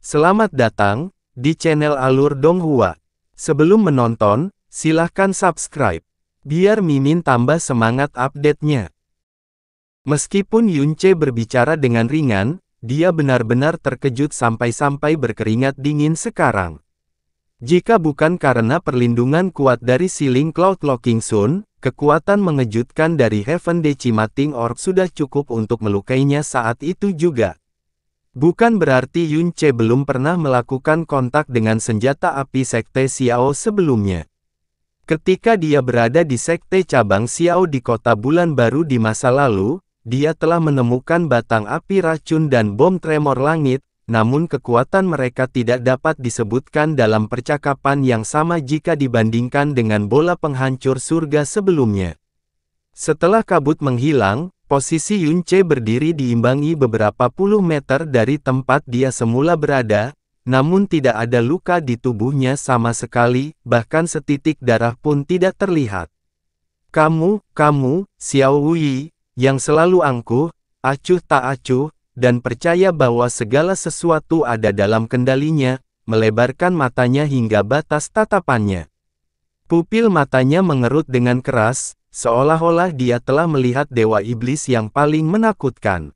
Selamat datang di channel Alur Donghua. Sebelum menonton, silahkan subscribe, biar Mimin tambah semangat update-nya. Meskipun Yunce berbicara dengan ringan, dia benar-benar terkejut sampai-sampai berkeringat dingin sekarang. Jika bukan karena perlindungan kuat dari Siling Cloud Locking Sun, kekuatan mengejutkan dari Heaven Decimating Orb sudah cukup untuk melukainya saat itu juga. Bukan berarti Yunce belum pernah melakukan kontak dengan senjata api Sekte Xiao sebelumnya. Ketika dia berada di Sekte Cabang Xiao di Kota Bulan Baru di masa lalu, dia telah menemukan batang api racun dan bom tremor langit, namun kekuatan mereka tidak dapat disebutkan dalam percakapan yang sama jika dibandingkan dengan bola penghancur surga sebelumnya. Setelah kabut menghilang, posisi Yunce berdiri diimbangi beberapa puluh meter dari tempat dia semula berada, namun tidak ada luka di tubuhnya sama sekali, bahkan setitik darah pun tidak terlihat. Kamu, Xiao Wuyi, yang selalu angkuh, acuh tak acuh, dan percaya bahwa segala sesuatu ada dalam kendalinya, melebarkan matanya hingga batas tatapannya. Pupil matanya mengerut dengan keras, seolah-olah dia telah melihat dewa iblis yang paling menakutkan.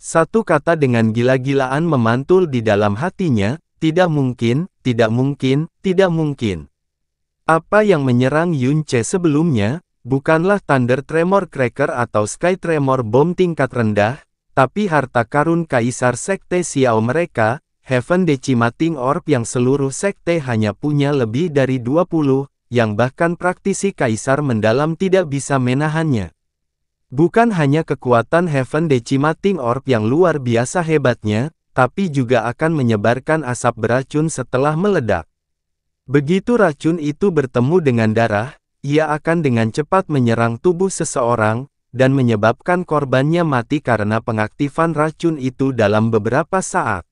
Satu kata dengan gila-gilaan memantul di dalam hatinya, tidak mungkin, tidak mungkin, tidak mungkin. Apa yang menyerang Yunce sebelumnya, bukanlah Thunder Tremor Cracker atau Sky Tremor Bom tingkat rendah, tapi harta karun Kaisar Sekte Xiao mereka, Heaven Decimating Orb yang seluruh sekte hanya punya lebih dari 20, yang bahkan praktisi Kaisar mendalam tidak bisa menahannya. Bukan hanya kekuatan Heaven Decimating Orb yang luar biasa hebatnya, tapi juga akan menyebarkan asap beracun setelah meledak. Begitu racun itu bertemu dengan darah, ia akan dengan cepat menyerang tubuh seseorang, dan menyebabkan korbannya mati karena pengaktifan racun itu dalam beberapa saat.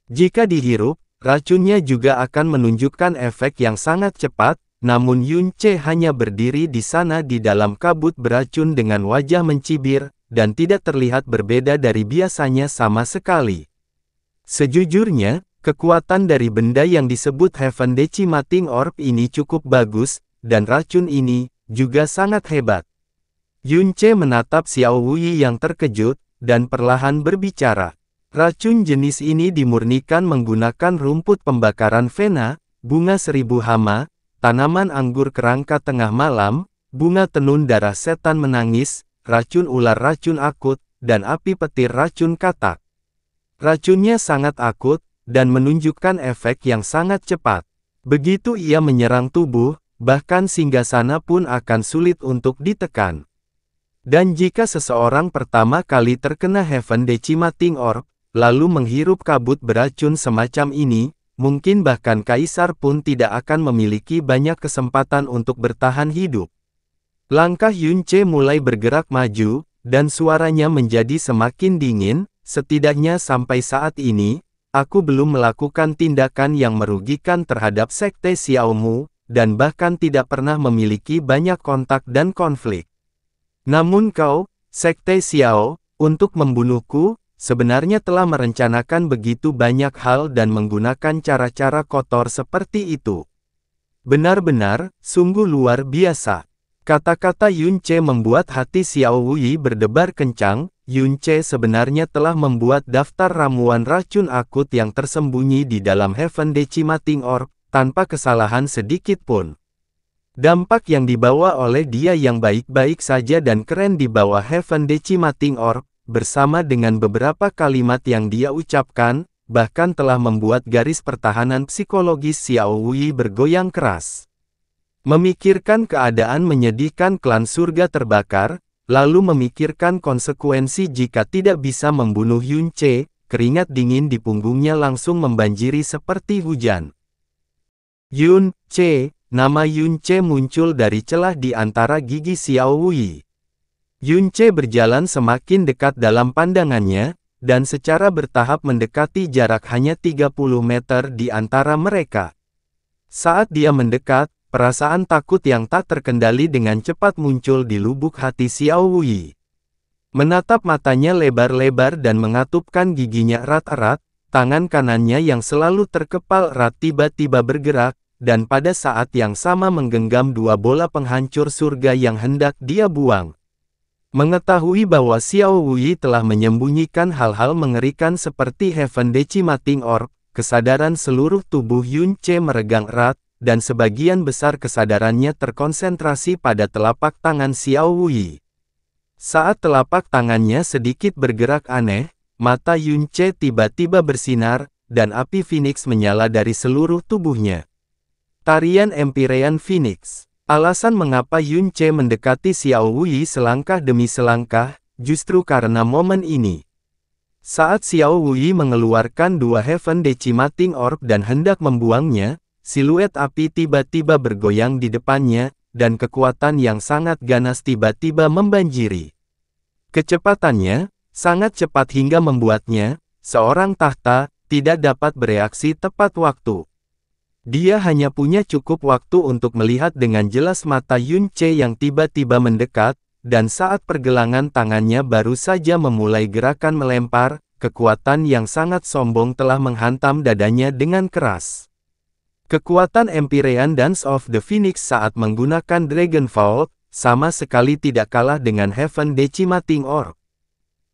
Jika dihirup, racunnya juga akan menunjukkan efek yang sangat cepat, namun Yunce hanya berdiri di sana di dalam kabut beracun dengan wajah mencibir, dan tidak terlihat berbeda dari biasanya sama sekali. Sejujurnya, kekuatan dari benda yang disebut Heaven Decimating Orb ini cukup bagus, dan racun ini juga sangat hebat. Yunce menatap Xiao Wuyi yang terkejut, dan perlahan berbicara. Racun jenis ini dimurnikan menggunakan rumput pembakaran Vena, bunga seribu hama, tanaman anggur kerangka tengah malam, bunga tenun darah setan menangis, racun ular racun akut, dan api petir racun katak. Racunnya sangat akut, dan menunjukkan efek yang sangat cepat. Begitu ia menyerang tubuh, bahkan singgasana pun akan sulit untuk ditekan. Dan jika seseorang pertama kali terkena Heaven Decimating Orb, lalu menghirup kabut beracun semacam ini, mungkin bahkan Kaisar pun tidak akan memiliki banyak kesempatan untuk bertahan hidup. Langkah Yunce mulai bergerak maju, dan suaranya menjadi semakin dingin, setidaknya sampai saat ini, aku belum melakukan tindakan yang merugikan terhadap Sekte Xiaomu, dan bahkan tidak pernah memiliki banyak kontak dan konflik. Namun kau, Sekte Xiao, untuk membunuhku, sebenarnya telah merencanakan begitu banyak hal dan menggunakan cara-cara kotor seperti itu. Benar-benar, sungguh luar biasa. Kata-kata Yunce membuat hati Xiao Wuyi berdebar kencang. Yunce sebenarnya telah membuat daftar ramuan racun akut yang tersembunyi di dalam Heaven Decimating Orb, tanpa kesalahan sedikit pun. Dampak yang dibawa oleh dia yang baik-baik saja dan keren di bawah Heaven Decimating Orb, bersama dengan beberapa kalimat yang dia ucapkan, bahkan telah membuat garis pertahanan psikologis Xiao Wuyi bergoyang keras. Memikirkan keadaan menyedihkan klan surga terbakar, lalu memikirkan konsekuensi jika tidak bisa membunuh Yunce, keringat dingin di punggungnya langsung membanjiri seperti hujan. Yunce. Nama Yunce muncul dari celah di antara gigi Xiao Wuyi. Yunce berjalan semakin dekat dalam pandangannya, dan secara bertahap mendekati jarak hanya 30 meter di antara mereka. Saat dia mendekat, perasaan takut yang tak terkendali dengan cepat muncul di lubuk hati Xiao Wuyi. Menatap matanya lebar-lebar dan mengatupkan giginya erat-erat, tangan kanannya yang selalu terkepal erat tiba-tiba bergerak, dan pada saat yang sama menggenggam dua bola penghancur surga yang hendak dia buang. Mengetahui bahwa Xiao Wui telah menyembunyikan hal-hal mengerikan seperti Heaven Decimating Orb, kesadaran seluruh tubuh Yun Ce meregang erat, dan sebagian besar kesadarannya terkonsentrasi pada telapak tangan Xiao Wui. Saat telapak tangannya sedikit bergerak aneh, mata Yun Ce tiba-tiba bersinar, dan api Phoenix menyala dari seluruh tubuhnya. Tarian Empyrean Phoenix. Alasan mengapa Yun Ce mendekati Xiao Wui selangkah demi selangkah, justru karena momen ini. Saat Xiao Wui mengeluarkan dua Heaven Decimating Orb dan hendak membuangnya, siluet api tiba-tiba bergoyang di depannya, dan kekuatan yang sangat ganas tiba-tiba membanjiri. Kecepatannya sangat cepat hingga membuatnya, seorang tahta, tidak dapat bereaksi tepat waktu. Dia hanya punya cukup waktu untuk melihat dengan jelas mata Yun Ce yang tiba-tiba mendekat, dan saat pergelangan tangannya baru saja memulai gerakan melempar, kekuatan yang sangat sombong telah menghantam dadanya dengan keras. Kekuatan Empyrean Dance of the Phoenix saat menggunakan Dragon Vault, sama sekali tidak kalah dengan Heaven Decimating Orb.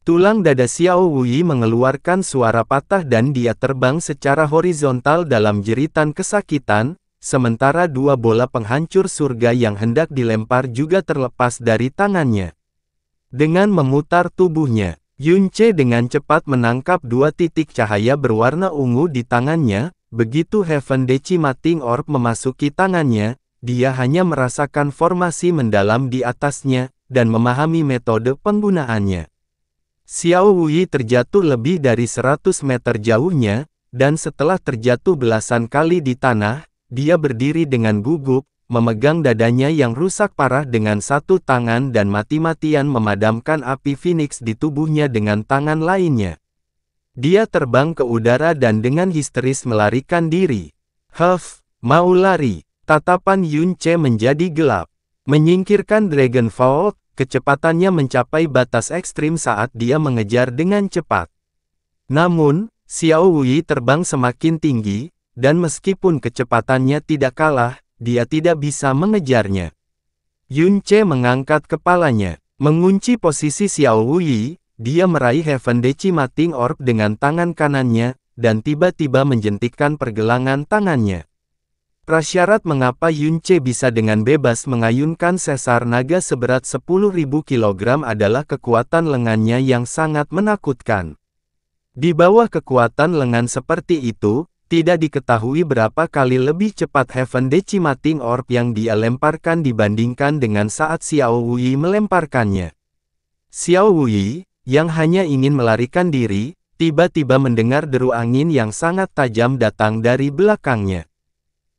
Tulang dada Xiao Wui mengeluarkan suara patah dan dia terbang secara horizontal dalam jeritan kesakitan, sementara dua bola penghancur surga yang hendak dilempar juga terlepas dari tangannya. Dengan memutar tubuhnya, Yun Ce dengan cepat menangkap dua titik cahaya berwarna ungu di tangannya. Begitu Heaven Decimating Orb memasuki tangannya, dia hanya merasakan formasi mendalam di atasnya, dan memahami metode penggunaannya. Xiao Wui terjatuh lebih dari 100 meter jauhnya, dan setelah terjatuh belasan kali di tanah, dia berdiri dengan gugup, memegang dadanya yang rusak parah dengan satu tangan dan mati-matian memadamkan api Phoenix di tubuhnya dengan tangan lainnya. Dia terbang ke udara dan dengan histeris melarikan diri. Huff, mau lari. Tatapan Yun Ce menjadi gelap. Menyingkirkan Dragon Vault, kecepatannya mencapai batas ekstrim saat dia mengejar dengan cepat. Namun, Xiao Wui terbang semakin tinggi, dan meskipun kecepatannya tidak kalah, dia tidak bisa mengejarnya. Yun Ce mengangkat kepalanya, mengunci posisi Xiao Wui, dia meraih Heaven Decimating Orb dengan tangan kanannya, dan tiba-tiba menjentikkan pergelangan tangannya. Prasyarat mengapa Yun Ce bisa dengan bebas mengayunkan sesar naga seberat 10.000 kg adalah kekuatan lengannya yang sangat menakutkan. Di bawah kekuatan lengan seperti itu, tidak diketahui berapa kali lebih cepat Heaven Decimating Orb yang dia lemparkan dibandingkan dengan saat Xiao Wui melemparkannya. Xiao Wui, yang hanya ingin melarikan diri, tiba-tiba mendengar deru angin yang sangat tajam datang dari belakangnya.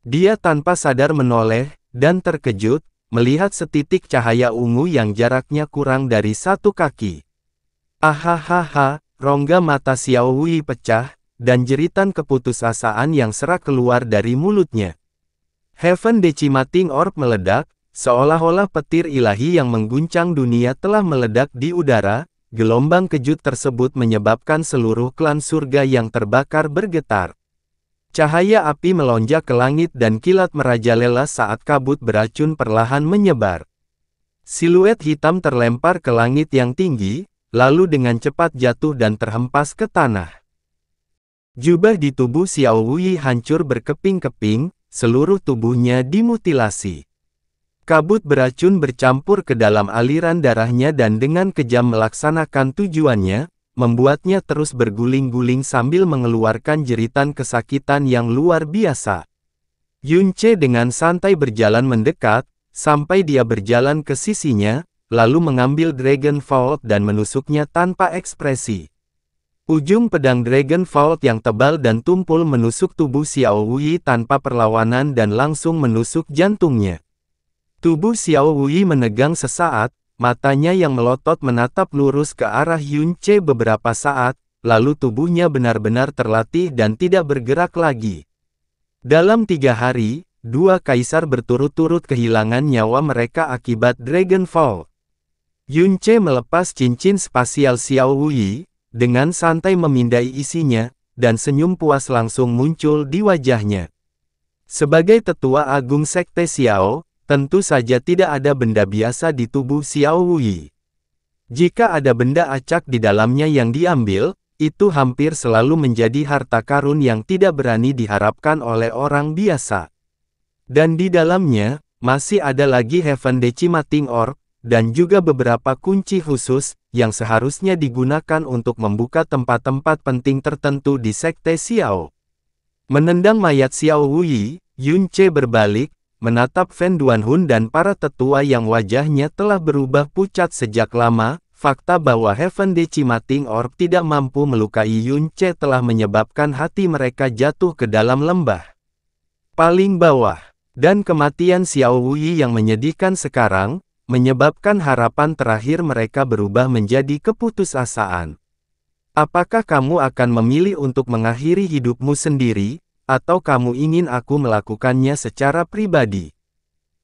Dia tanpa sadar menoleh, dan terkejut, melihat setitik cahaya ungu yang jaraknya kurang dari 1 kaki. Ahahaha, rongga mata Xiao Wui pecah, dan jeritan keputusasaan yang serak keluar dari mulutnya. Heaven Decimating Orb meledak, seolah-olah petir ilahi yang mengguncang dunia telah meledak di udara, gelombang kejut tersebut menyebabkan seluruh klan surga yang terbakar bergetar. Cahaya api melonjak ke langit dan kilat merajalela saat kabut beracun perlahan menyebar. Siluet hitam terlempar ke langit yang tinggi, lalu dengan cepat jatuh dan terhempas ke tanah. Jubah di tubuh Xiao Wui hancur berkeping-keping, seluruh tubuhnya dimutilasi. Kabut beracun bercampur ke dalam aliran darahnya dan dengan kejam melaksanakan tujuannya, membuatnya terus berguling-guling sambil mengeluarkan jeritan kesakitan yang luar biasa. Yun Ce dengan santai berjalan mendekat, sampai dia berjalan ke sisinya, lalu mengambil Dragon Vault dan menusuknya tanpa ekspresi. Ujung pedang Dragon Vault yang tebal dan tumpul menusuk tubuh Xiao Wui tanpa perlawanan dan langsung menusuk jantungnya. Tubuh Xiao Wui menegang sesaat, matanya yang melotot menatap lurus ke arah Yun Ce beberapa saat, lalu tubuhnya benar-benar terlatih dan tidak bergerak lagi. Dalam 3 hari, 2 kaisar berturut-turut kehilangan nyawa mereka akibat Dragon Vault. Yun Ce melepas cincin spasial Xiao Wui, dengan santai memindai isinya, dan senyum puas langsung muncul di wajahnya. Sebagai tetua agung Sekte Xiao, tentu saja tidak ada benda biasa di tubuh Xiao Wuyi. Jika ada benda acak di dalamnya yang diambil, itu hampir selalu menjadi harta karun yang tidak berani diharapkan oleh orang biasa. Dan di dalamnya, masih ada lagi Heaven Decimating Orb, dan juga beberapa kunci khusus, yang seharusnya digunakan untuk membuka tempat-tempat penting tertentu di Sekte Xiao. Menendang mayat Xiao Wuyi, Yunce berbalik, menatap Fan Duanhun dan para tetua yang wajahnya telah berubah pucat sejak lama. Fakta bahwa Heaven Decimating Orb tidak mampu melukai Yunce telah menyebabkan hati mereka jatuh ke dalam lembah paling bawah. Dan kematian Xiao Wuyi yang menyedihkan sekarang, menyebabkan harapan terakhir mereka berubah menjadi keputusasaan. Apakah kamu akan memilih untuk mengakhiri hidupmu sendiri, atau kamu ingin aku melakukannya secara pribadi?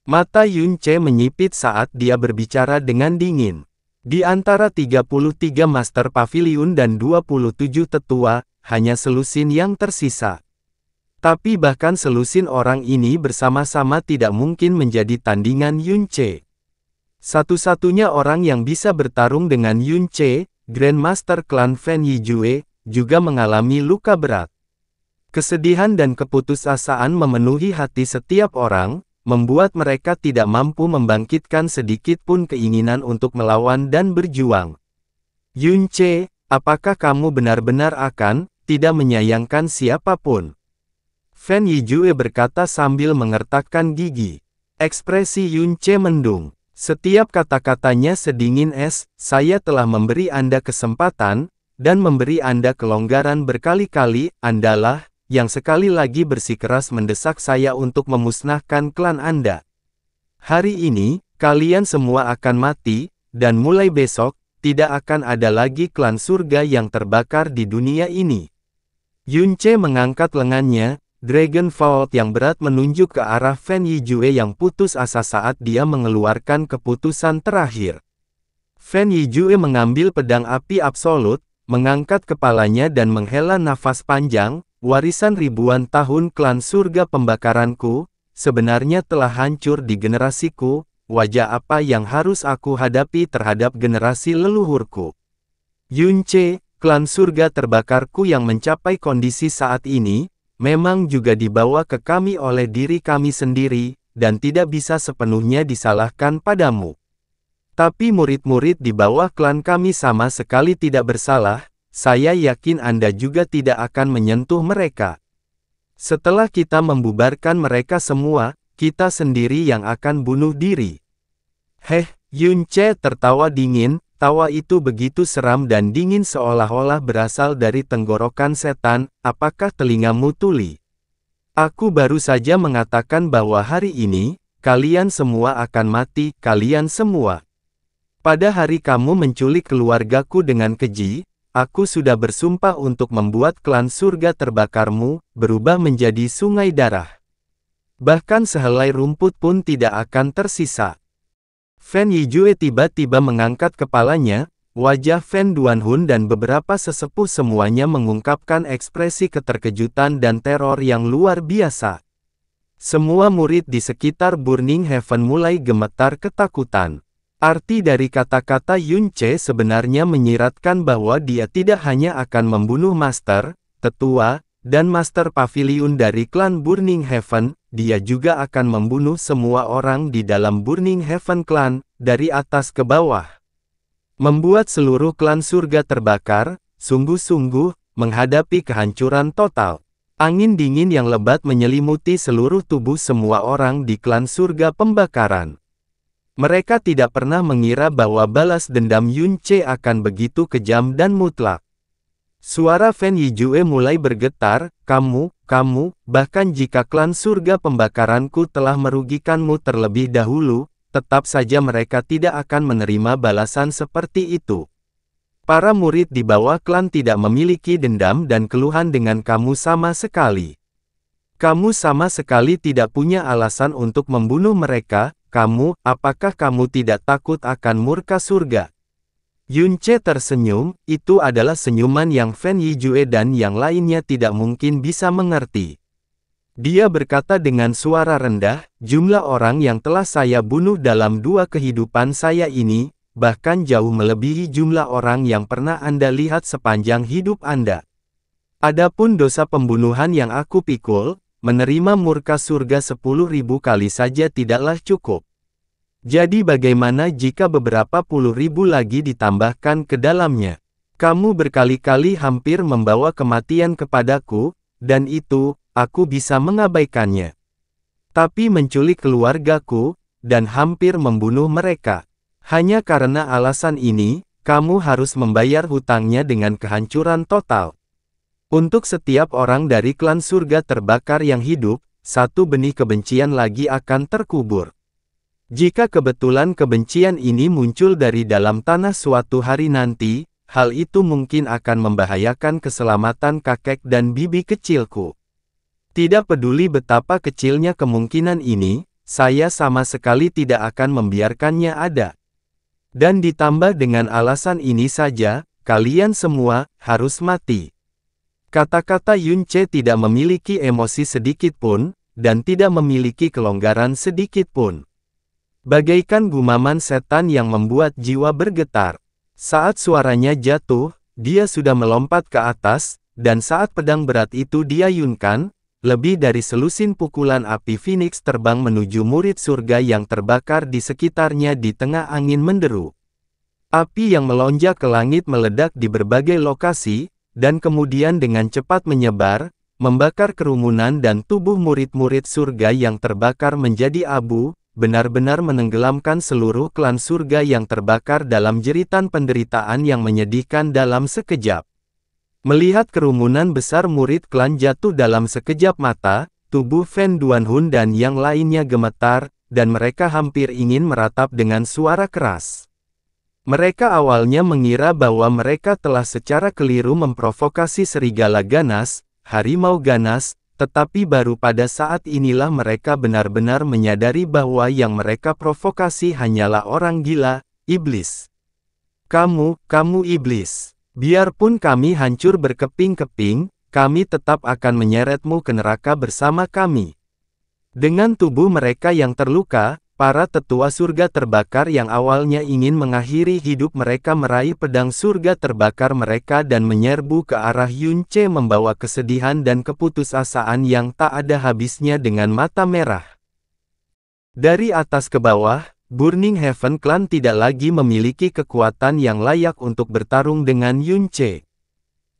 Mata Yunce menyipit saat dia berbicara dengan dingin. Di antara 33 Master Pavilion dan 27 tetua, hanya selusin yang tersisa. Tapi bahkan selusin orang ini bersama-sama tidak mungkin menjadi tandingan Yunce. Satu-satunya orang yang bisa bertarung dengan Yunce, Grandmaster klan Fan Yijue, juga mengalami luka berat. Kesedihan dan keputusasaan memenuhi hati setiap orang, membuat mereka tidak mampu membangkitkan sedikit pun keinginan untuk melawan dan berjuang. Yunce, apakah kamu benar-benar akan tidak menyayangkan siapapun? Fan Yijue berkata sambil mengertakkan gigi. Ekspresi Yunce mendung. Setiap kata-katanya sedingin es, saya telah memberi Anda kesempatan, dan memberi Anda kelonggaran berkali-kali, Andalah, yang sekali lagi bersikeras mendesak saya untuk memusnahkan klan Anda. Hari ini, kalian semua akan mati, dan mulai besok, tidak akan ada lagi klan surga yang terbakar di dunia ini. Yunce mengangkat lengannya. Dragon Vault yang berat menunjuk ke arah Fan Yijue yang putus asa saat dia mengeluarkan keputusan terakhir. Fan Yijue mengambil pedang api absolut, mengangkat kepalanya dan menghela nafas panjang. Warisan ribuan tahun klan surga pembakaranku, sebenarnya telah hancur di generasiku. Wajah apa yang harus aku hadapi terhadap generasi leluhurku? Yunce, klan surga terbakarku yang mencapai kondisi saat ini, memang juga dibawa ke kami oleh diri kami sendiri, dan tidak bisa sepenuhnya disalahkan padamu. Tapi murid-murid di bawah klan kami sama sekali tidak bersalah, saya yakin Anda juga tidak akan menyentuh mereka. Setelah kita membubarkan mereka semua, kita sendiri yang akan bunuh diri. Yunce tertawa dingin, tawa itu begitu seram dan dingin seolah-olah berasal dari tenggorokan setan. Apakah telingamu tuli? Aku baru saja mengatakan bahwa hari ini, kalian semua akan mati, kalian semua. Pada hari kamu menculik keluargaku dengan keji, aku sudah bersumpah untuk membuat klan surga terbakarmu, berubah menjadi sungai darah. Bahkan sehelai rumput pun tidak akan tersisa. Fan Yijue tiba-tiba mengangkat kepalanya, wajah Fan Duanhun dan beberapa sesepuh semuanya mengungkapkan ekspresi keterkejutan dan teror yang luar biasa. Semua murid di sekitar Burning Heaven mulai gemetar ketakutan. Arti dari kata-kata Yunce sebenarnya menyiratkan bahwa dia tidak hanya akan membunuh Master, Tetua, dan Master Pavilion dari klan Burning Heaven, dia juga akan membunuh semua orang di dalam Burning Heaven Clan, dari atas ke bawah. Membuat seluruh klan surga terbakar, sungguh-sungguh, menghadapi kehancuran total. Angin dingin yang lebat menyelimuti seluruh tubuh semua orang di klan surga pembakaran. Mereka tidak pernah mengira bahwa balas dendam Yunce akan begitu kejam dan mutlak. Suara Fan Yijue mulai bergetar, kamu, bahkan jika klan surga pembakaranku telah merugikanmu terlebih dahulu, tetap saja mereka tidak akan menerima balasan seperti itu. Para murid di bawah klan tidak memiliki dendam dan keluhan dengan kamu sama sekali. Kamu sama sekali tidak punya alasan untuk membunuh mereka, apakah kamu tidak takut akan murka surga? Yun Che tersenyum, itu adalah senyuman yang Fan Yijue dan yang lainnya tidak mungkin bisa mengerti. Dia berkata dengan suara rendah, jumlah orang yang telah saya bunuh dalam 2 kehidupan saya ini, bahkan jauh melebihi jumlah orang yang pernah Anda lihat sepanjang hidup Anda. Adapun dosa pembunuhan yang aku pikul, menerima murka surga 10.000 kali saja tidaklah cukup. Jadi bagaimana jika beberapa puluh ribu lagi ditambahkan ke dalamnya? Kamu berkali-kali hampir membawa kematian kepadaku, dan itu, aku bisa mengabaikannya. Tapi menculik keluargaku, dan hampir membunuh mereka. Hanya karena alasan ini, kamu harus membayar hutangnya dengan kehancuran total. Untuk setiap orang dari klan surga terbakar yang hidup, 1 benih kebencian lagi akan terkubur. Jika kebetulan kebencian ini muncul dari dalam tanah suatu hari nanti, hal itu mungkin akan membahayakan keselamatan kakek dan bibi kecilku. Tidak peduli betapa kecilnya kemungkinan ini, saya sama sekali tidak akan membiarkannya ada. Dan ditambah dengan alasan ini saja, kalian semua harus mati. Kata-kata Yun Che tidak memiliki emosi sedikit pun, dan tidak memiliki kelonggaran sedikit pun. Bagaikan gumaman setan yang membuat jiwa bergetar. Saat suaranya jatuh, dia sudah melompat ke atas, dan saat pedang berat itu diayunkan, lebih dari selusin pukulan api Phoenix terbang menuju murid surga yang terbakar di sekitarnya di tengah angin menderu. Api yang melonjak ke langit meledak di berbagai lokasi, dan kemudian dengan cepat menyebar, membakar kerumunan dan tubuh murid-murid surga yang terbakar menjadi abu, benar-benar menenggelamkan seluruh klan surga yang terbakar dalam jeritan penderitaan yang menyedihkan dalam sekejap. Melihat kerumunan besar murid klan jatuh dalam sekejap mata, tubuh Fan Duanhun dan yang lainnya gemetar, dan mereka hampir ingin meratap dengan suara keras. Mereka awalnya mengira bahwa mereka telah secara keliru memprovokasi serigala ganas, harimau ganas, tetapi baru pada saat inilah mereka benar-benar menyadari bahwa yang mereka provokasi hanyalah orang gila, iblis. Kamu iblis. Biarpun kami hancur berkeping-keping, kami tetap akan menyeretmu ke neraka bersama kami. Dengan tubuh mereka yang terluka, para tetua surga terbakar yang awalnya ingin mengakhiri hidup mereka meraih pedang surga terbakar mereka dan menyerbu ke arah Yun Che membawa kesedihan dan keputusasaan yang tak ada habisnya dengan mata merah. Dari atas ke bawah, Burning Heaven Clan tidak lagi memiliki kekuatan yang layak untuk bertarung dengan Yun Che.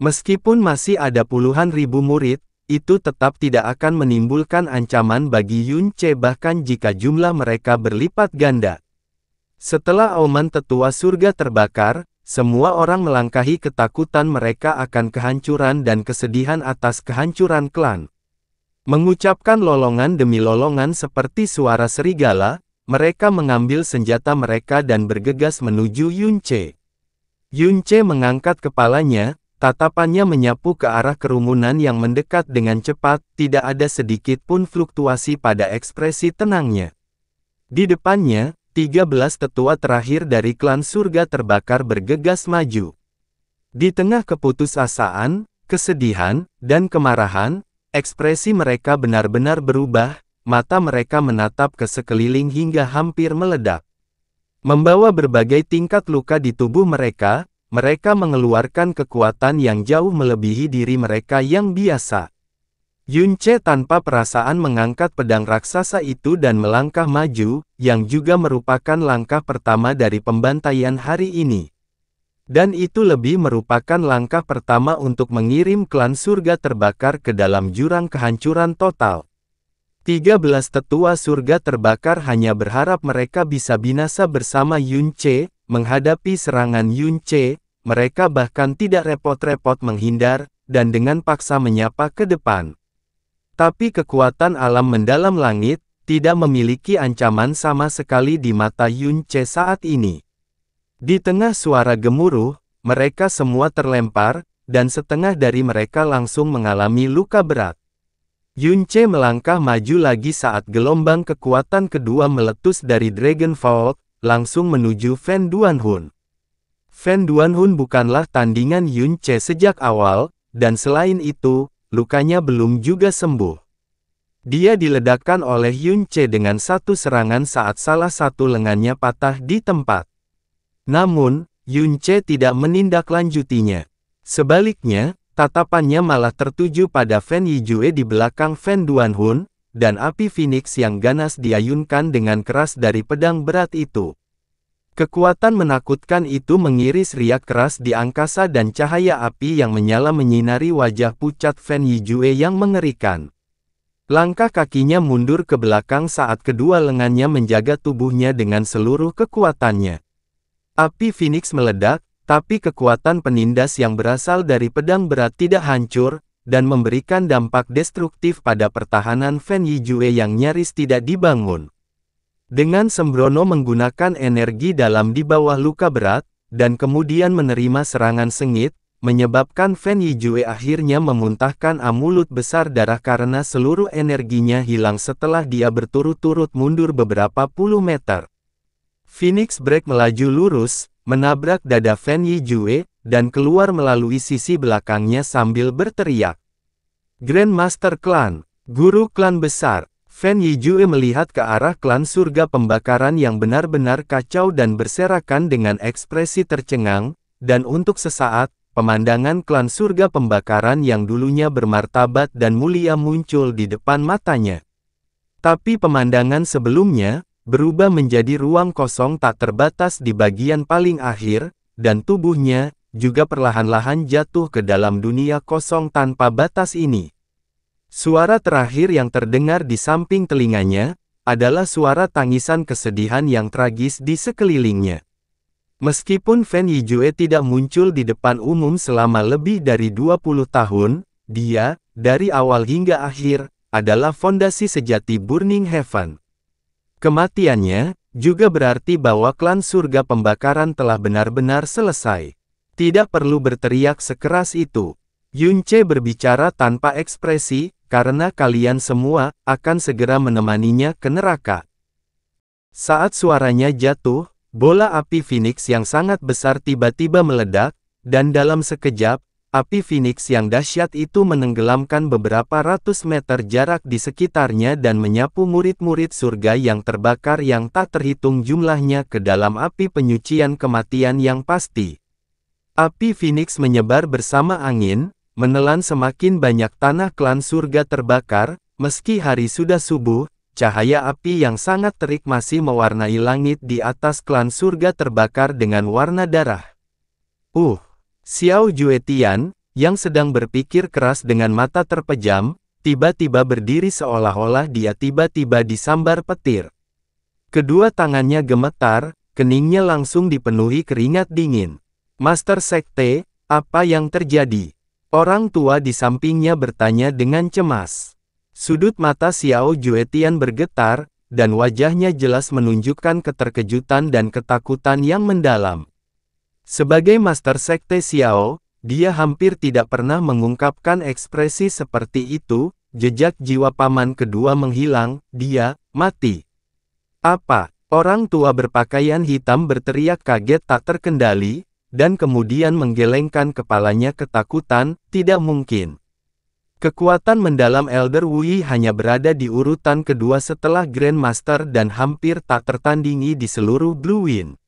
Meskipun masih ada puluhan ribu murid, itu tetap tidak akan menimbulkan ancaman bagi Yun Che bahkan jika jumlah mereka berlipat ganda. Setelah auman tetua surga terbakar, semua orang melangkahi ketakutan mereka akan kehancuran dan kesedihan atas kehancuran klan. Mengucapkan lolongan demi lolongan seperti suara serigala, mereka mengambil senjata mereka dan bergegas menuju Yun Che. Yun Che mengangkat kepalanya, tatapannya menyapu ke arah kerumunan yang mendekat dengan cepat, tidak ada sedikit pun fluktuasi pada ekspresi tenangnya. Di depannya, 13 tetua terakhir dari klan surga terbakar bergegas maju. Di tengah keputusasaan, kesedihan, dan kemarahan, ekspresi mereka benar-benar berubah, mata mereka menatap ke sekeliling hingga hampir meledak. Membawa berbagai tingkat luka di tubuh mereka, mereka mengeluarkan kekuatan yang jauh melebihi diri mereka yang biasa. Yun Che tanpa perasaan mengangkat pedang raksasa itu dan melangkah maju, yang juga merupakan langkah pertama dari pembantaian hari ini. Dan itu lebih merupakan langkah pertama untuk mengirim klan surga terbakar ke dalam jurang kehancuran total. 13 tetua surga terbakar hanya berharap mereka bisa binasa bersama Yun Che. Menghadapi serangan Yun Che, mereka bahkan tidak repot-repot menghindar, dan dengan paksa menyapa ke depan. Tapi kekuatan alam mendalam langit, tidak memiliki ancaman sama sekali di mata Yun Che saat ini. Di tengah suara gemuruh, mereka semua terlempar, dan setengah dari mereka langsung mengalami luka berat. Yun Che melangkah maju lagi saat gelombang kekuatan kedua meletus dari Dragon Vault, langsung menuju Fan Duanhun. Fan Duanhun bukanlah tandingan Yun Ce sejak awal, dan selain itu, lukanya belum juga sembuh. Dia diledakkan oleh Yun Ce dengan satu serangan saat salah satu lengannya patah di tempat. Namun, Yun Ce tidak menindaklanjutinya. Sebaliknya, tatapannya malah tertuju pada Fan Yijue di belakang Fan Duanhun, dan api Phoenix yang ganas diayunkan dengan keras dari pedang berat itu. Kekuatan menakutkan itu mengiris riak keras di angkasa dan cahaya api yang menyala menyinari wajah pucat Fan Yijue yang mengerikan. Langkah kakinya mundur ke belakang saat kedua lengannya menjaga tubuhnya dengan seluruh kekuatannya. Api Phoenix meledak, tapi kekuatan penindas yang berasal dari pedang berat tidak hancur, dan memberikan dampak destruktif pada pertahanan Fan Yijue yang nyaris tidak dibangun. Dengan sembrono menggunakan energi dalam di bawah luka berat, dan kemudian menerima serangan sengit, menyebabkan Fan Yijue akhirnya memuntahkan amulut besar darah karena seluruh energinya hilang setelah dia berturut-turut mundur beberapa puluh meter. Phoenix Break melaju lurus, menabrak dada Fan Yijue, dan keluar melalui sisi belakangnya sambil berteriak. Grandmaster Klan, Guru Klan Besar. Fan Yijue melihat ke arah klan surga pembakaran yang benar-benar kacau dan berserakan dengan ekspresi tercengang, dan untuk sesaat, pemandangan klan surga pembakaran yang dulunya bermartabat dan mulia muncul di depan matanya. Tapi pemandangan sebelumnya, berubah menjadi ruang kosong tak terbatas di bagian paling akhir, dan tubuhnya, juga perlahan-lahan jatuh ke dalam dunia kosong tanpa batas ini. Suara terakhir yang terdengar di samping telinganya, adalah suara tangisan kesedihan yang tragis di sekelilingnya. Meskipun Fan Yijue tidak muncul di depan umum selama lebih dari 20 tahun, dia, dari awal hingga akhir, adalah fondasi sejati Burning Heaven. Kematiannya, juga berarti bahwa klan surga pembakaran telah benar-benar selesai. Tidak perlu berteriak sekeras itu. Yun Ce berbicara tanpa ekspresi, karena kalian semua akan segera menemaninya ke neraka. Saat suaranya jatuh, bola api Phoenix yang sangat besar tiba-tiba meledak, dan dalam sekejap, api Phoenix yang dahsyat itu menenggelamkan beberapa ratus meter jarak di sekitarnya dan menyapu murid-murid surga yang terbakar yang tak terhitung jumlahnya ke dalam api penyucian kematian yang pasti. Api Phoenix menyebar bersama angin, menelan semakin banyak tanah klan surga terbakar, meski hari sudah subuh, cahaya api yang sangat terik masih mewarnai langit di atas klan surga terbakar dengan warna darah. Xiao Juetian, yang sedang berpikir keras dengan mata terpejam, tiba-tiba berdiri seolah-olah dia tiba-tiba disambar petir. Kedua tangannya gemetar, keningnya langsung dipenuhi keringat dingin. Master Sekte, apa yang terjadi? Orang tua di sampingnya bertanya dengan cemas. Sudut mata Xiao Juetian bergetar, dan wajahnya jelas menunjukkan keterkejutan dan ketakutan yang mendalam. Sebagai Master Sekte Xiao, dia hampir tidak pernah mengungkapkan ekspresi seperti itu. Jejak jiwa paman kedua menghilang, dia mati. Apa? Orang tua berpakaian hitam berteriak kaget tak terkendali, dan kemudian menggelengkan kepalanya ketakutan. Tidak mungkin. Kekuatan mendalam Elder Wu Yi hanya berada di urutan kedua setelah Grandmaster dan hampir tak tertandingi di seluruh Blue Wind.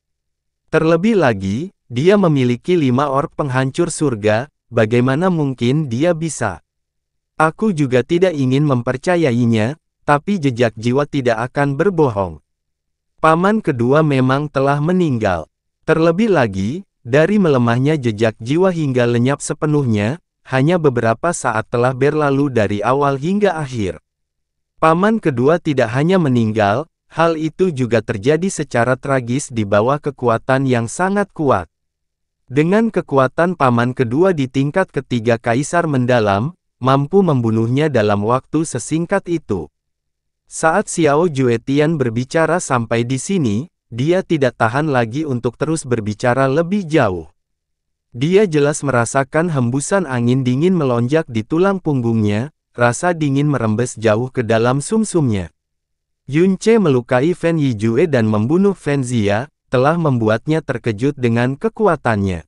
Terlebih lagi, dia memiliki 5 orb penghancur surga, bagaimana mungkin dia bisa? Aku juga tidak ingin mempercayainya, tapi jejak jiwa tidak akan berbohong. Paman kedua memang telah meninggal. Terlebih lagi, dari melemahnya jejak jiwa hingga lenyap sepenuhnya, hanya beberapa saat telah berlalu dari awal hingga akhir. Paman kedua tidak hanya meninggal, hal itu juga terjadi secara tragis di bawah kekuatan yang sangat kuat. Dengan kekuatan paman kedua di tingkat ketiga kaisar mendalam, mampu membunuhnya dalam waktu sesingkat itu. Saat Xiao Juetian berbicara sampai di sini, dia tidak tahan lagi untuk terus berbicara lebih jauh. Dia jelas merasakan hembusan angin dingin melonjak di tulang punggungnya, rasa dingin merembes jauh ke dalam sumsumnya. Yun Ce melukai Fan Yijue dan membunuh Fan Zia, telah membuatnya terkejut dengan kekuatannya.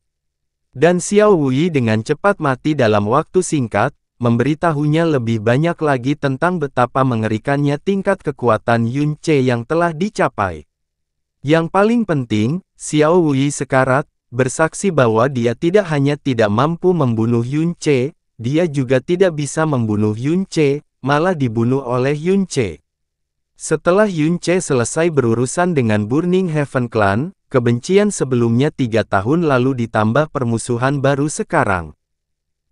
Dan Xiao Wui dengan cepat mati dalam waktu singkat, memberitahunya lebih banyak lagi tentang betapa mengerikannya tingkat kekuatan Yun Ce yang telah dicapai. Yang paling penting, Xiao Wui sekarat, bersaksi bahwa dia tidak hanya tidak mampu membunuh Yun Ce, dia juga tidak bisa membunuh Yun Ce, malah dibunuh oleh Yun Ce. Setelah Yun Ce selesai berurusan dengan Burning Heaven Clan, kebencian sebelumnya 3 tahun lalu ditambah permusuhan baru sekarang.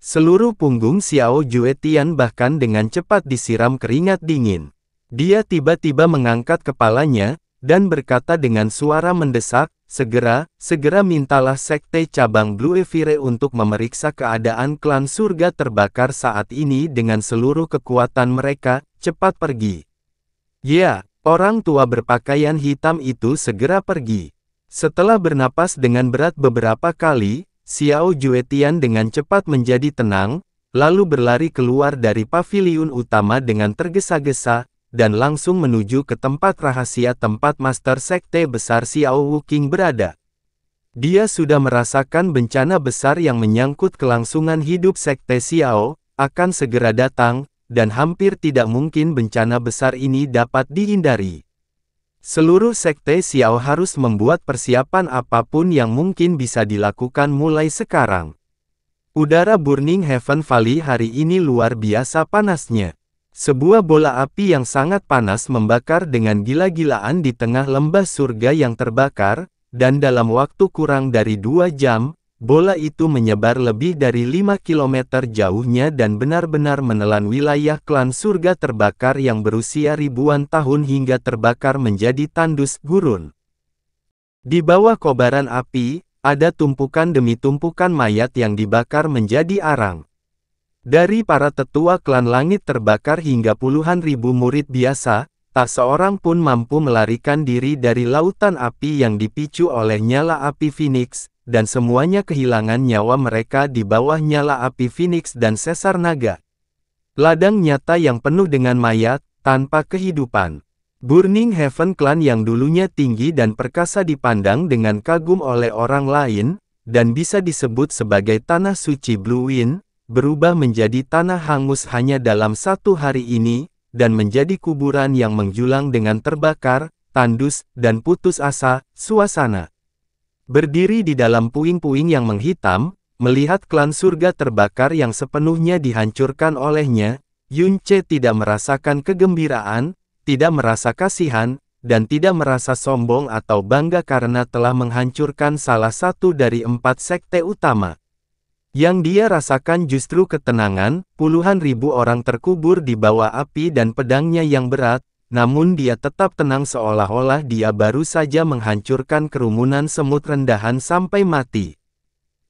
Seluruh punggung Xiao Juetian bahkan dengan cepat disiram keringat dingin. Dia tiba-tiba mengangkat kepalanya, dan berkata dengan suara mendesak, segera mintalah Sekte Cabang Blue Evire untuk memeriksa keadaan klan surga terbakar saat ini dengan seluruh kekuatan mereka, cepat pergi. Ya, orang tua berpakaian hitam itu segera pergi. Setelah bernapas dengan berat beberapa kali, Xiao Juetian dengan cepat menjadi tenang, lalu berlari keluar dari paviliun utama dengan tergesa-gesa, dan langsung menuju ke tempat rahasia tempat Master Sekte Besar Xiao Wuqing berada. Dia sudah merasakan bencana besar yang menyangkut kelangsungan hidup Sekte Xiao, akan segera datang, dan hampir tidak mungkin bencana besar ini dapat dihindari. Seluruh Sekte Xiao harus membuat persiapan apapun yang mungkin bisa dilakukan mulai sekarang. Udara Burning Heaven Valley hari ini luar biasa panasnya. Sebuah bola api yang sangat panas membakar dengan gila-gilaan di tengah lembah surga yang terbakar, dan dalam waktu kurang dari 2 jam, bola itu menyebar lebih dari 5 km jauhnya dan benar-benar menelan wilayah klan surga terbakar yang berusia ribuan tahun hingga terbakar menjadi tandus gurun. Di bawah kobaran api, ada tumpukan demi tumpukan mayat yang dibakar menjadi arang. Dari para tetua klan langit terbakar hingga puluhan ribu murid biasa, tak seorang pun mampu melarikan diri dari lautan api yang dipicu oleh nyala api Phoenix, dan semuanya kehilangan nyawa mereka di bawah nyala api Phoenix dan Sesar Naga. Ladang nyata yang penuh dengan mayat, tanpa kehidupan. Burning Heaven Clan yang dulunya tinggi dan perkasa dipandang dengan kagum oleh orang lain, dan bisa disebut sebagai tanah suci Blue Wind, berubah menjadi tanah hangus hanya dalam 1 hari ini, dan menjadi kuburan yang menjulang dengan terbakar, tandus, dan putus asa, suasana. Berdiri di dalam puing-puing yang menghitam, melihat klan surga terbakar yang sepenuhnya dihancurkan olehnya, Yun Ce tidak merasakan kegembiraan, tidak merasa kasihan, dan tidak merasa sombong atau bangga karena telah menghancurkan salah satu dari 4 sekte utama. Yang dia rasakan justru ketenangan, puluhan ribu orang terkubur di bawah api dan pedangnya yang berat, namun dia tetap tenang seolah-olah dia baru saja menghancurkan kerumunan semut rendahan sampai mati.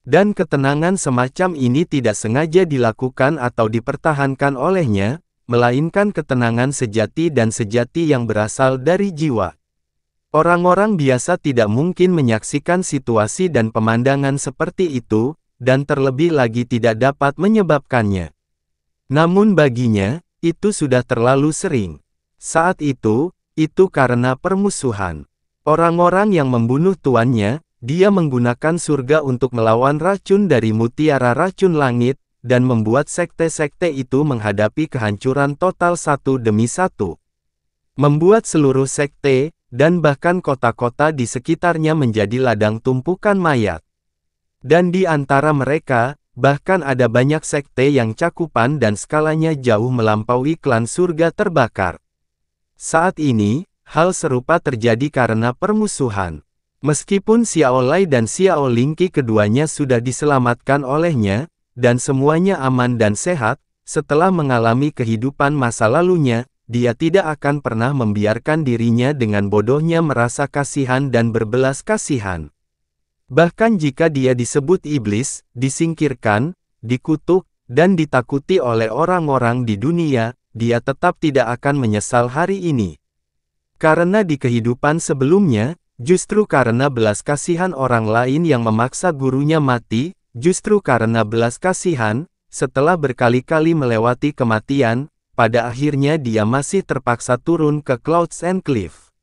Dan ketenangan semacam ini tidak sengaja dilakukan atau dipertahankan olehnya, melainkan ketenangan sejati dan sejati yang berasal dari jiwa. Orang-orang biasa tidak mungkin menyaksikan situasi dan pemandangan seperti itu, dan terlebih lagi tidak dapat menyebabkannya. Namun baginya, itu sudah terlalu sering. Saat itu karena permusuhan. Orang-orang yang membunuh tuannya, dia menggunakan surga untuk melawan racun dari mutiara racun langit, dan membuat sekte-sekte itu menghadapi kehancuran total satu demi satu. Membuat seluruh sekte, dan bahkan kota-kota di sekitarnya menjadi ladang tumpukan mayat. Dan di antara mereka, bahkan ada banyak sekte yang cakupan dan skalanya jauh melampaui klan surga terbakar. Saat ini, hal serupa terjadi karena permusuhan. Meskipun Xiao Lai dan Xiao Lingqi keduanya sudah diselamatkan olehnya, dan semuanya aman dan sehat, setelah mengalami kehidupan masa lalunya, dia tidak akan pernah membiarkan dirinya dengan bodohnya merasa kasihan dan berbelas kasihan. Bahkan jika dia disebut iblis, disingkirkan, dikutuk, dan ditakuti oleh orang-orang di dunia, dia tetap tidak akan menyesal hari ini. Karena di kehidupan sebelumnya, justru karena belas kasihan orang lain yang memaksa gurunya mati, justru karena belas kasihan, setelah berkali-kali melewati kematian, pada akhirnya dia masih terpaksa turun ke Clouds and Cliff.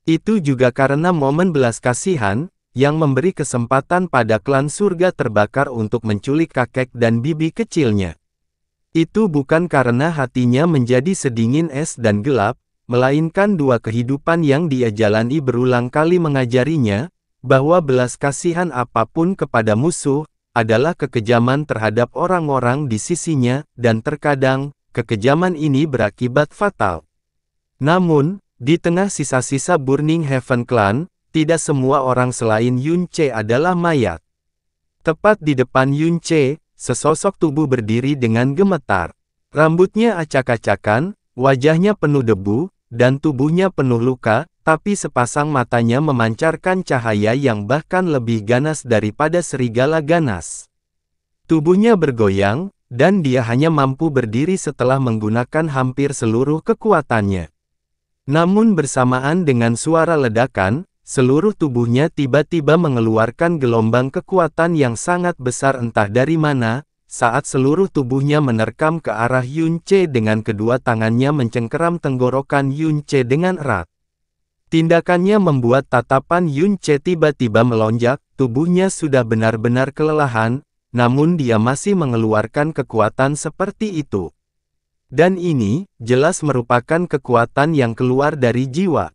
Itu juga karena momen belas kasihan, yang memberi kesempatan pada klan surga terbakar untuk menculik kakek dan bibi kecilnya. Itu bukan karena hatinya menjadi sedingin es dan gelap, melainkan dua kehidupan yang dia jalani berulang kali mengajarinya, bahwa belas kasihan apapun kepada musuh, adalah kekejaman terhadap orang-orang di sisinya, dan terkadang, kekejaman ini berakibat fatal. Namun, di tengah sisa-sisa Burning Heaven Clan, tidak semua orang selain Yun Ce adalah mayat. Tepat di depan Yun Ce, sesosok tubuh berdiri dengan gemetar. Rambutnya acak-acakan, wajahnya penuh debu, dan tubuhnya penuh luka, tapi sepasang matanya memancarkan cahaya yang bahkan lebih ganas daripada serigala ganas. Tubuhnya bergoyang, dan dia hanya mampu berdiri setelah menggunakan hampir seluruh kekuatannya. Namun bersamaan dengan suara ledakan, seluruh tubuhnya tiba-tiba mengeluarkan gelombang kekuatan yang sangat besar entah dari mana, saat seluruh tubuhnya menerkam ke arah Yun Ce dengan kedua tangannya mencengkeram tenggorokan Yun Ce dengan erat. Tindakannya membuat tatapan Yun Ce tiba-tiba melonjak, tubuhnya sudah benar-benar kelelahan, namun dia masih mengeluarkan kekuatan seperti itu. Dan ini, jelas merupakan kekuatan yang keluar dari jiwa.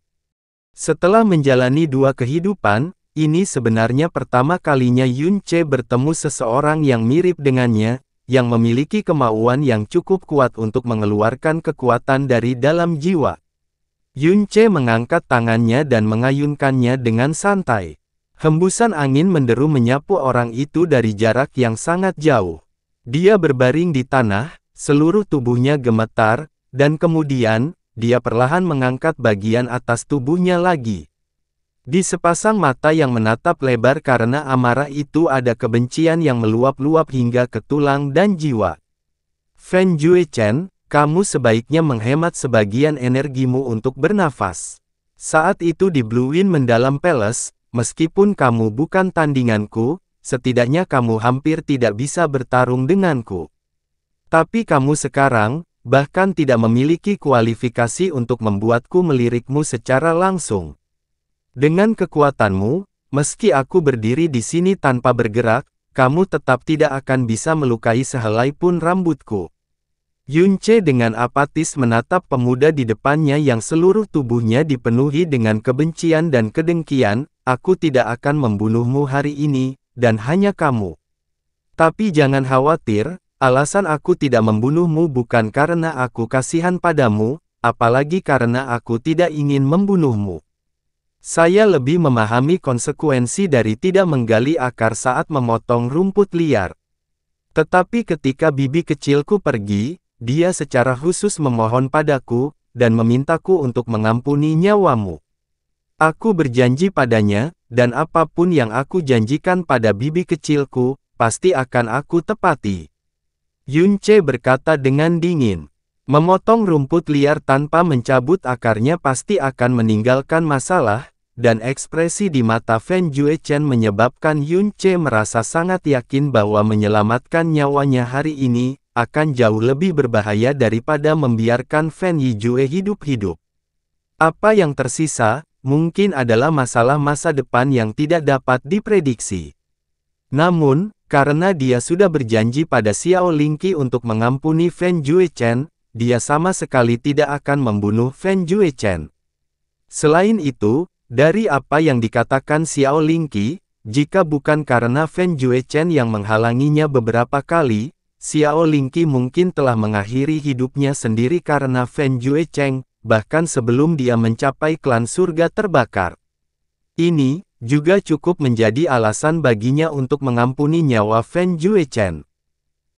Setelah menjalani dua kehidupan, ini sebenarnya pertama kalinya Yun Ce bertemu seseorang yang mirip dengannya, yang memiliki kemauan yang cukup kuat untuk mengeluarkan kekuatan dari dalam jiwa. Yun Ce mengangkat tangannya dan mengayunkannya dengan santai. Hembusan angin menderu menyapu orang itu dari jarak yang sangat jauh. Dia berbaring di tanah, seluruh tubuhnya gemetar, dan kemudian, dia perlahan mengangkat bagian atas tubuhnya lagi. Di sepasang mata yang menatap lebar karena amarah itu ada kebencian yang meluap-luap hingga ke tulang dan jiwa. Fen Juechen, kamu sebaiknya menghemat sebagian energimu untuk bernafas. Saat itu di Blue Wind Mendalam Palace, meskipun kamu bukan tandinganku, setidaknya kamu hampir tidak bisa bertarung denganku. Tapi kamu sekarang, bahkan tidak memiliki kualifikasi untuk membuatku melirikmu secara langsung. Dengan kekuatanmu, meski aku berdiri di sini tanpa bergerak, kamu tetap tidak akan bisa melukai sehelai pun rambutku. Yun Ce dengan apatis menatap pemuda di depannya yang seluruh tubuhnya dipenuhi dengan kebencian dan kedengkian. Aku tidak akan membunuhmu hari ini, dan hanya kamu. Tapi jangan khawatir, alasan aku tidak membunuhmu bukan karena aku kasihan padamu, apalagi karena aku tidak ingin membunuhmu. Saya lebih memahami konsekuensi dari tidak menggali akar saat memotong rumput liar. Tetapi ketika bibi kecilku pergi, dia secara khusus memohon padaku, dan memintaku untuk mengampuni nyawamu. Aku berjanji padanya, dan apapun yang aku janjikan pada bibi kecilku, pasti akan aku tepati. Yun Ce berkata dengan dingin. Memotong rumput liar tanpa mencabut akarnya pasti akan meninggalkan masalah, dan ekspresi di mata Fen Juechen menyebabkan Yun Ce merasa sangat yakin bahwa menyelamatkan nyawanya hari ini, akan jauh lebih berbahaya daripada membiarkan Fen Yijue hidup-hidup. Apa yang tersisa, mungkin adalah masalah masa depan yang tidak dapat diprediksi. Namun, karena dia sudah berjanji pada Xiao Lingqi untuk mengampuni Fen Juechen, dia sama sekali tidak akan membunuh Fen Juechen. Selain itu, dari apa yang dikatakan Xiao Lingqi, jika bukan karena Fen Juechen yang menghalanginya beberapa kali, Xiao Lingqi mungkin telah mengakhiri hidupnya sendiri karena Fen Juechen, bahkan sebelum dia mencapai klan surga terbakar. Ini juga cukup menjadi alasan baginya untuk mengampuni nyawa Fen Juechen.